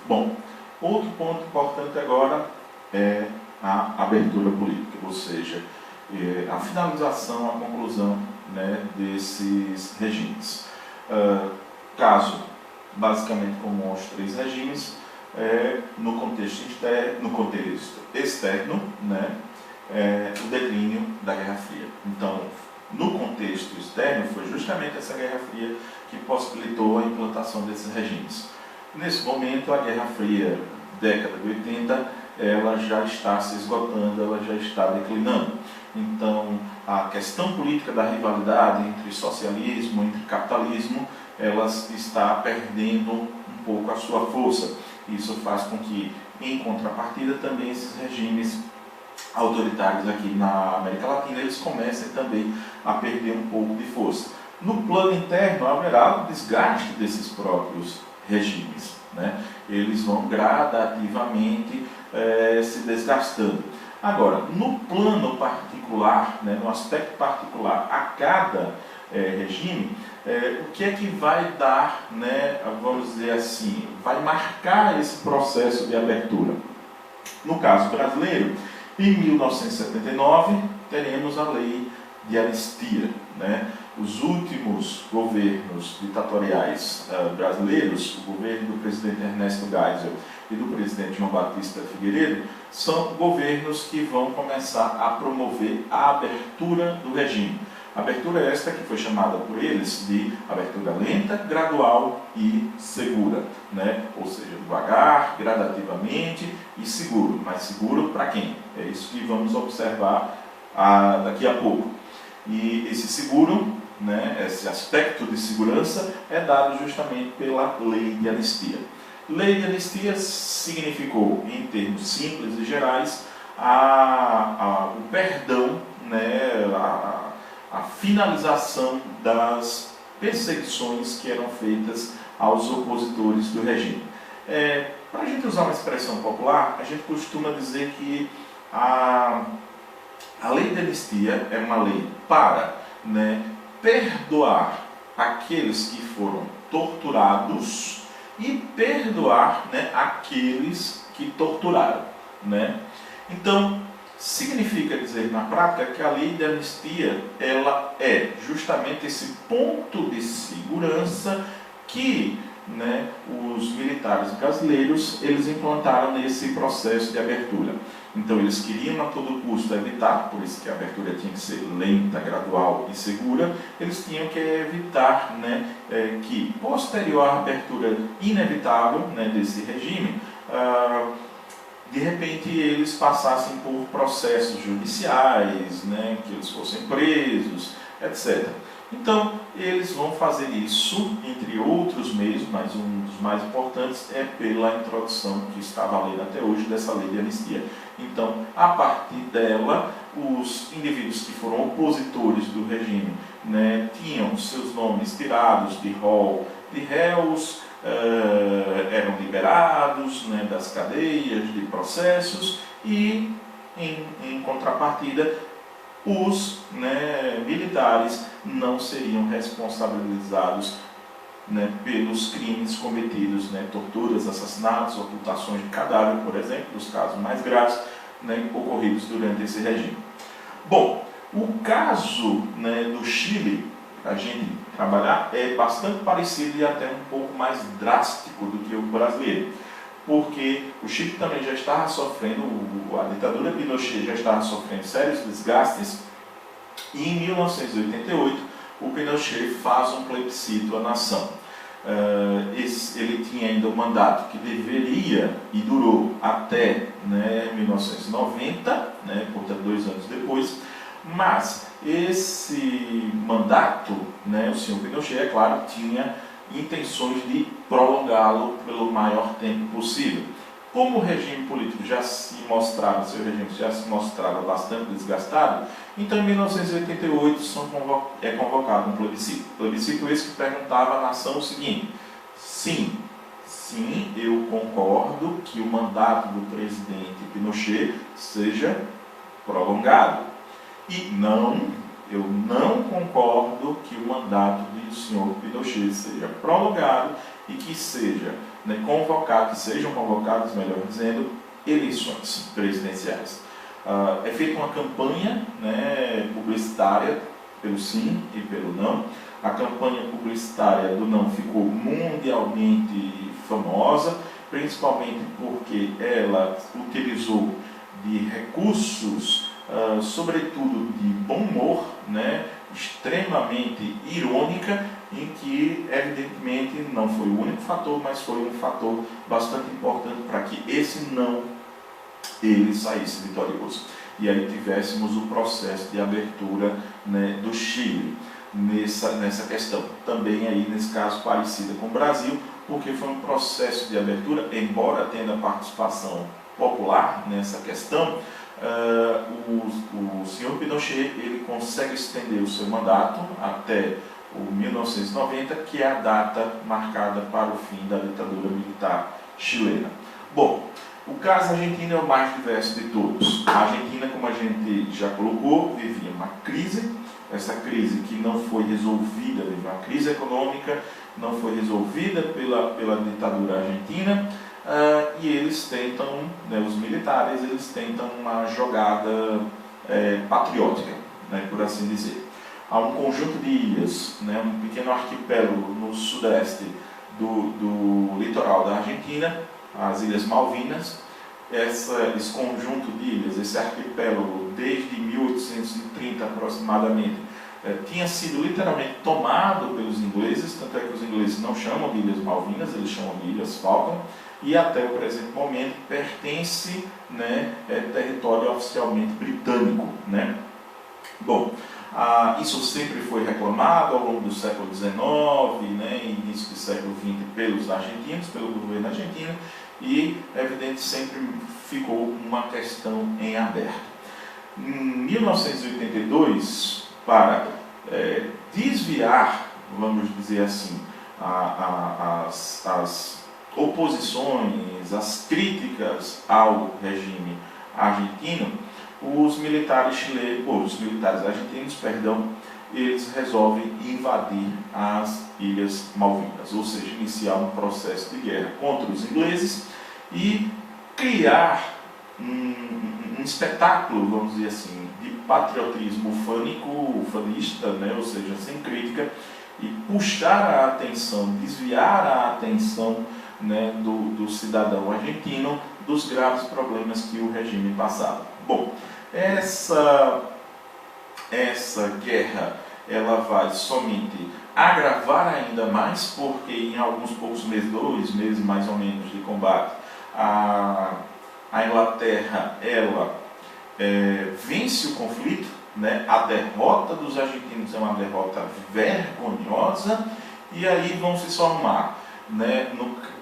Bom, outro ponto importante agora é a abertura política, ou seja, a finalização, a conclusão, né, desses regimes. Caso, basicamente, como os três regimes, no contexto externo, né, o declínio da Guerra Fria. Então, no contexto externo, foi justamente essa Guerra Fria que possibilitou a implantação desses regimes. Nesse momento, a Guerra Fria, década de 80, ela já está se esgotando, ela já está declinando. Então, a questão política da rivalidade entre socialismo e entre capitalismo, ela está perdendo um pouco a sua força. Isso faz com que, em contrapartida, também esses regimes autoritários aqui na América Latina, eles comecem também a perder um pouco de força. No plano interno, haverá o desgaste desses próprios regimes, né? Eles vão gradativamente se desgastando. Agora, no plano particular, né, no aspecto particular a cada regime, o que é que vai dar, né, vamos dizer assim, vai marcar esse processo de abertura? No caso brasileiro, em 1979, teremos a lei de anistia, né? Os últimos governos ditatoriais brasileiros, o governo do presidente Ernesto Geisel e do presidente João Batista Figueiredo, são governos que vão começar a promover a abertura do regime. Abertura esta que foi chamada por eles de abertura lenta, gradual e segura, né? Ou seja, devagar, gradativamente e seguro. Mas seguro para quem? É isso que vamos observar daqui a pouco. E esse seguro, né, esse aspecto de segurança é dado justamente pela lei de anistia. Lei de anistia significou, em termos simples e gerais, o perdão, né, a finalização das perseguições que eram feitas aos opositores do regime. Para a gente usar uma expressão popular, a gente costuma dizer que a lei de anistia é uma lei para, né, perdoar aqueles que foram torturados e perdoar, né, aqueles que torturaram, né? Então, significa dizer na prática que a lei de anistia ela é justamente esse ponto de segurança que, né, os militares brasileiros eles implantaram nesse processo de abertura. Então eles queriam a todo custo evitar, por isso que a abertura tinha que ser lenta, gradual e segura, eles tinham que evitar, né, que posterior à abertura inevitável, né, desse regime, de repente eles passassem por processos judiciais, né, que eles fossem presos, etc. Então, eles vão fazer isso, entre outros meios, mas um dos mais importantes é pela introdução, que está valendo até hoje, dessa lei de anistia. Então, a partir dela, os indivíduos que foram opositores do regime, né, tinham seus nomes tirados de rol de réus, eram liberados, né, das cadeias de processos e, em contrapartida, os, né, militares não seriam responsabilizados, né, pelos crimes cometidos, né, torturas, assassinatos, ocultações de cadáver, por exemplo, dos casos mais graves, né, ocorridos durante esse regime. Bom, o caso, né, do Chile, a gente trabalhar, é bastante parecido e até um pouco mais drástico do que o brasileiro, porque o Chile também já estava sofrendo, a ditadura Pinochet já estava sofrendo sérios desgastes, e em 1988 o Pinochet faz um plebiscito à nação. Ele tinha ainda um mandato que deveria e durou até, né, 1990, né, portanto 2 anos depois, mas esse mandato, né, o senhor Pinochet, é claro, tinha intenções de prolongá-lo pelo maior tempo possível. Como o regime político já se mostrava, seu regime já se mostrava bastante desgastado, então em 1988 é convocado um plebiscito. Plebiscito esse que perguntava à nação o seguinte: sim, eu concordo que o mandato do presidente Pinochet seja prolongado. E não, eu não concordo que o mandato do senhor Pinochet seja prolongado e que seja né, que sejam convocadas, melhor dizendo, eleições presidenciais. É feita uma campanha, né, publicitária pelo sim e pelo não. A campanha publicitária do não ficou mundialmente famosa, principalmente porque ela utilizou de recursos, sobretudo de bom humor, né, extremamente irônica, em que evidentemente não foi o único fator, mas foi um fator bastante importante para que esse não ele saísse vitorioso. E aí tivéssemos o processo de abertura, né, do Chile nessa questão. Também aí nesse caso parecida com o Brasil, porque foi um processo de abertura, embora tenha participação popular nessa questão. O senhor Pinochet ele consegue estender o seu mandato até o 1990, que é a data marcada para o fim da ditadura militar chilena. Bom, o caso argentino é o mais diverso de todos. A Argentina, como a gente já colocou, vivia uma crise. Essa crise que não foi resolvida, vivia uma crise econômica, não foi resolvida pela ditadura argentina. E eles tentam, né, os militares, eles tentam uma jogada patriótica, né, por assim dizer. Há um conjunto de ilhas, né, um pequeno arquipélago no sudeste do litoral da Argentina, as Ilhas Malvinas. Esse conjunto de ilhas, esse arquipélago, desde 1830 aproximadamente, tinha sido literalmente tomado pelos ingleses, tanto é que os ingleses não chamam de Ilhas Malvinas, eles chamam de Ilhas Falkland, e até o presente momento pertence, né, território oficialmente britânico, né? Bom, isso sempre foi reclamado ao longo do século XIX, né, início do século XX pelos argentinos, pelo governo argentino, e, é evidente, sempre ficou uma questão em aberto. Em 1982, para desviar, vamos dizer assim, as oposições, as críticas ao regime argentino, os militares argentinos, eles resolvem invadir as Ilhas Malvinas, ou seja, iniciar um processo de guerra contra os ingleses e criar um espetáculo, vamos dizer assim, de patriotismo ufanista, né, ou seja, sem crítica, e puxar a atenção, desviar a atenção, né, do cidadão argentino dos graves problemas que o regime passava. Bom, essa guerra ela vai somente agravar ainda mais, porque em alguns poucos meses, 2 meses mais ou menos de combate, a Inglaterra ela vence o conflito, né? A derrota dos argentinos é uma derrota vergonhosa, e aí vão se somar, né,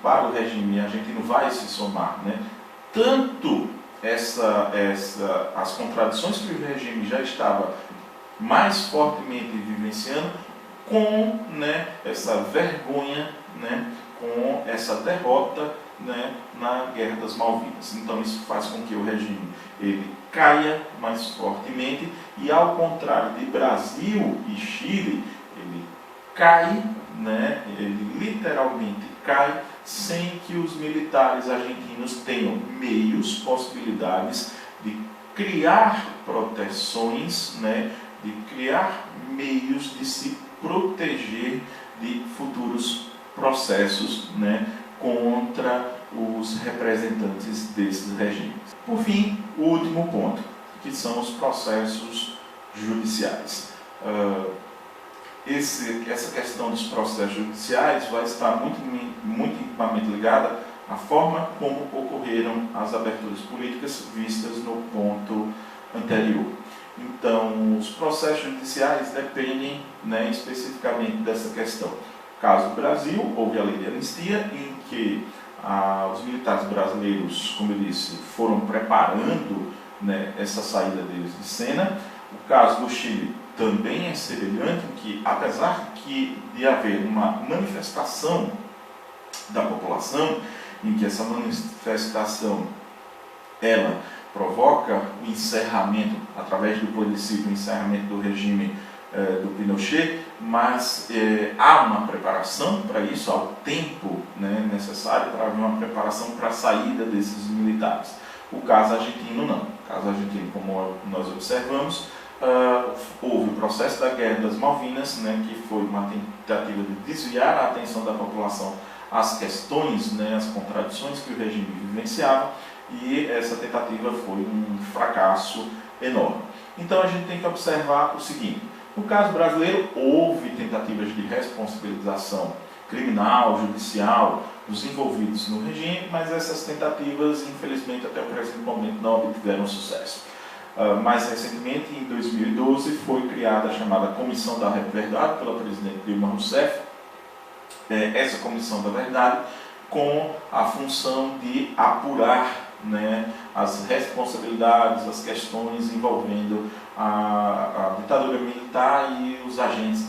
para o regime argentino vai se somar, né, tanto as contradições que o regime já estava mais fortemente vivenciando, com, né, essa vergonha, né, com essa derrota, né, na Guerra das Malvinas. Então isso faz com que o regime ele caia mais fortemente, e ao contrário de Brasil e Chile, ele cai, né, ele literalmente cai, sem que os militares argentinos tenham meios, possibilidades de criar proteções, né, de criar meios de se proteger de futuros processos, né, contra os representantes desses regimes. Por fim, o último ponto, que são os processos judiciais. Essa questão dos processos judiciais vai estar muito intimamente ligada à forma como ocorreram as aberturas políticas vistas no ponto anterior. Então, os processos judiciais dependem, né, especificamente dessa questão. No caso do Brasil, houve a lei de anistia, em que os militares brasileiros, como eu disse, foram preparando, né, essa saída deles de cena. O caso do Chile também é semelhante, que apesar de haver uma manifestação da população, em que essa manifestação ela provoca o encerramento, através do plebiscito, o encerramento do regime do Pinochet, mas há uma preparação para isso, há o tempo, né, necessário para haver uma preparação para a saída desses militares. O caso argentino não. O caso argentino, como nós observamos, houve o processo da Guerra das Malvinas, né, que foi uma tentativa de desviar a atenção da população às questões, né, às contradições que o regime vivenciava, e essa tentativa foi um fracasso enorme. Então a gente tem que observar o seguinte: no caso brasileiro, houve tentativas de responsabilização criminal, judicial, dos envolvidos no regime, mas essas tentativas, infelizmente, até o presente momento não obtiveram sucesso. Mais recentemente, em 2012, foi criada a chamada Comissão da Verdade pela presidente Dilma Rousseff. Essa Comissão da Verdade com a função de apurar, né, as responsabilidades, as questões envolvendo a ditadura militar e os agentes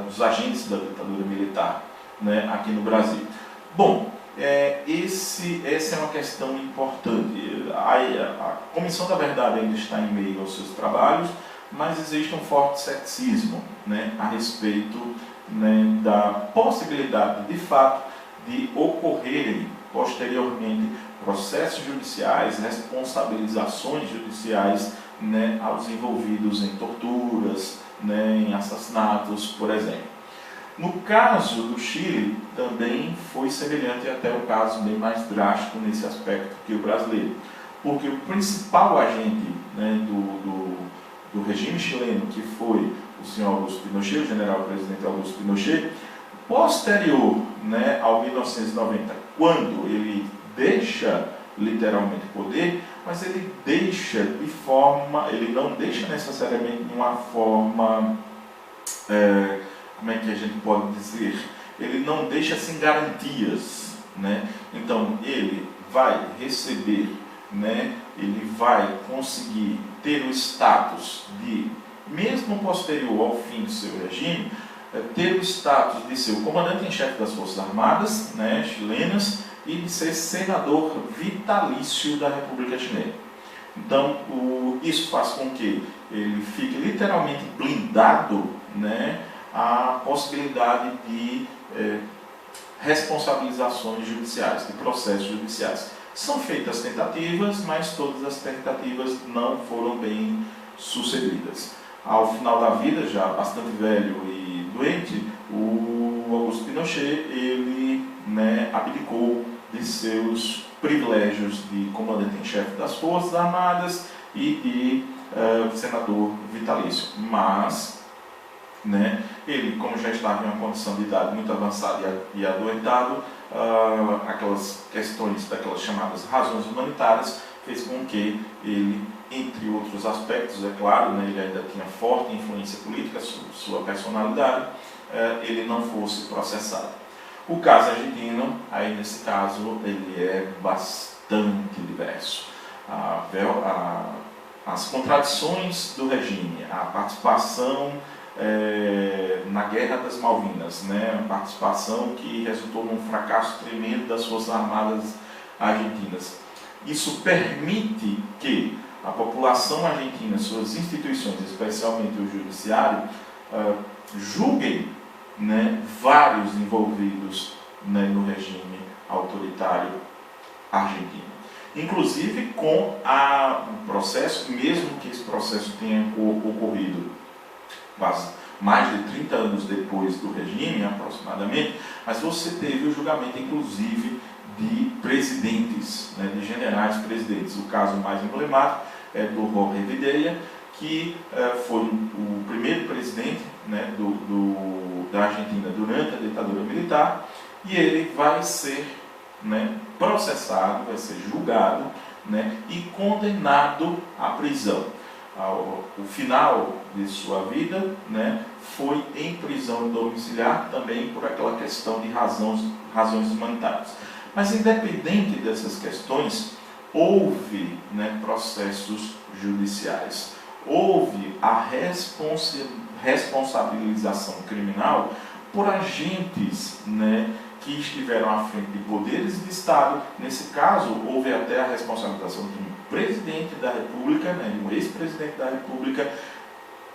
os agentes da ditadura militar, né, aqui no Brasil. Bom, essa é uma questão importante. A Comissão da Verdade ainda está em meio aos seus trabalhos, mas existe um forte ceticismo, né, a respeito, né, da possibilidade, de fato, de ocorrerem posteriormente processos judiciais, responsabilizações judiciais, né, aos envolvidos em torturas, né, em assassinatos, por exemplo. No caso do Chile, também foi semelhante, até o caso bem mais drástico nesse aspecto que o brasileiro, porque o principal agente, né, do regime chileno, que foi o senhor Augusto Pinochet, o general-presidente Augusto Pinochet, posterior, né, ao 1990, quando ele deixa literalmente o poder, mas ele deixa de forma, ele não deixa necessariamente de uma forma, como é que a gente pode dizer, ele não deixa sem garantias, né? Então ele vai receber, né, ele vai conseguir ter o status de, mesmo posterior ao fim do seu regime, ter o status de ser o comandante em chefe das Forças Armadas, né, chilenas, e de ser senador vitalício da República Chilena. Então, isso faz com que ele fique literalmente blindado, né, a possibilidade de responsabilizações judiciais, de processos judiciais. São feitas tentativas, mas todas as tentativas não foram bem sucedidas. Ao final da vida, já bastante velho e doente, o Augusto Pinochet, ele, né, abdicou de seus privilégios de comandante em chefe das Forças Armadas e de senador vitalício. Mas, né, ele, como já estava em uma condição de idade muito avançada e adoentado, aquelas questões daquelas chamadas razões humanitárias fez com que ele, entre outros aspectos, é claro, né, ele ainda tinha forte influência política, sua personalidade, ele não fosse processado. O caso argentino, aí nesse caso, ele é bastante diverso. As contradições do regime, a participação na Guerra das Malvinas, né, a participação que resultou num fracasso tremendo das Forças Armadas argentinas. Isso permite que a população argentina, suas instituições, especialmente o judiciário, julguem, né, vários envolvidos, né, no regime autoritário argentino. Inclusive com o processo, mesmo que esse processo tenha ocorrido quase mais de 30 anos depois do regime, aproximadamente, mas você teve o julgamento, inclusive, de presidentes, né, de generais presidentes. O caso mais emblemático é do Jorge Videla, que foi o primeiro presidente, né, da Argentina durante a ditadura militar, e ele vai ser, né, processado, vai ser julgado, né, e condenado à prisão. O final de sua vida, né, foi em prisão domiciliar, também por aquela questão de razões humanitárias. Mas independente dessas questões, houve, né, processos judiciais, houve a responsabilização criminal por agentes, né, que estiveram à frente de poderes de Estado. Nesse caso, houve até a responsabilização de um presidente da República, né, de um ex-presidente da República,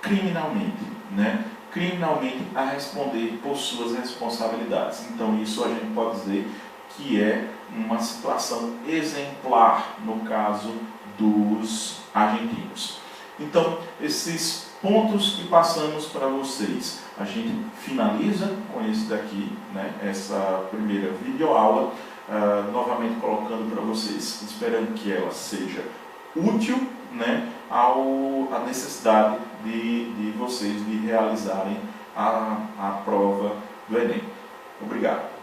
criminalmente, né? Criminalmente a responder por suas responsabilidades. Então isso a gente pode dizer que é uma situação exemplar no caso dos argentinos. Então, esses pontos que passamos para vocês, a gente finaliza com esse daqui, né, essa primeira videoaula, novamente colocando para vocês, esperando que ela seja útil, né, à necessidade de vocês de realizarem a prova do Enem. Obrigado.